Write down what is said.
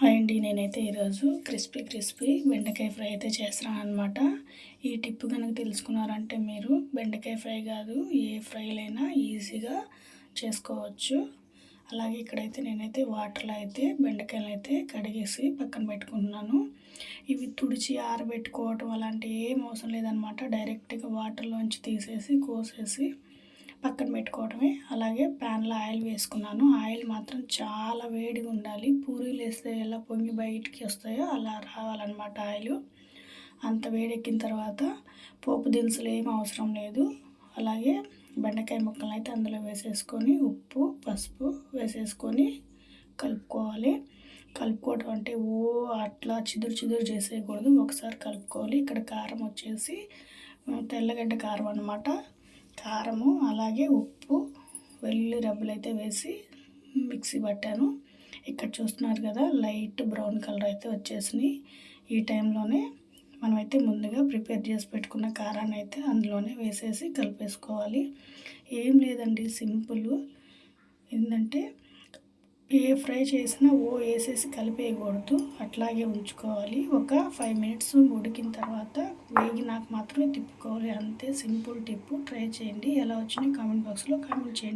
Hi అండి. నేనైతే ఈరోజు క్రిస్పీ బెండకాయ ఫ్రై అయితే చేస్తున్నాను అనమాట. ఈ టిప్ కనుక తెలుసుకున్నారంటే మీరు బెండకాయ ఫ్రై కాదు ఏ ఫ్రైలైనా ఈజీగా చేసుకోవచ్చు. అలాగే ఇక్కడైతే నేనైతే వాటర్లో అయితే బెండకాయలు అయితే కడిగేసి పక్కన పెట్టుకుంటున్నాను. ఇవి తుడిచి ఆరబెట్టుకోవటం అలాంటి ఏం అవసరం లేదనమాట. డైరెక్ట్గా వాటర్లోంచి తీసేసి కోసేసి పక్కన పెట్టుకోవడమే. అలాగే ప్యాన్లో ఆయిల్ వేసుకున్నాను. ఆయిల్ మాత్రం చాలా వేడిగా ఉండాలి. పూరీలు వేస్తే ఎలా పొంగి బయటికి వస్తాయో అలా రావాలన్నమాట ఆయిల్. అంత వేడెక్కిన తర్వాత పోపు దినుసులు ఏం అవసరం లేదు. అలాగే బెండకాయ ముక్కలను అయితే అందులో వేసేసుకొని ఉప్పు పసుపు వేసేసుకొని కలుపుకోవాలి. కలుపుకోవడం అంటే అట్లా చిదురు చేసేయకూడదు. ఒకసారి కలుపుకోవాలి. ఇక్కడ కారం వచ్చేసి తెల్లగడ్డ కారం అన్నమాట. కారము అలాగే ఉప్పు వెల్లుల్లి రబ్బలు అయితే వేసి మిక్సీ పట్టాను. ఇక్కడ చూస్తున్నారు కదా, లైట్ బ్రౌన్ కలర్ అయితే వచ్చేసినాయి. ఈ టైంలోనే మనమైతే ముందుగా ప్రిపేర్ చేసి పెట్టుకున్న కారాన్ని అయితే అందులోనే వేసేసి కలిపేసుకోవాలి. ఏం లేదండి, సింపుల్. ఏంటంటే ఏ ఫ్రై చేసినా వేసేసి కలిపేయకూడదు, అట్లాగే ఉంచుకోవాలి. ఒక 5 మినిట్స్ ఉడికిన తర్వాత వేగినాక మాత్రమే తిప్పుకోవాలి. అంతే, సింపుల్ టిప్పు. ట్రై చేయండి. ఎలా వచ్చినాయి కామెంట్ బాక్స్లో కామెంట్ చేయండి.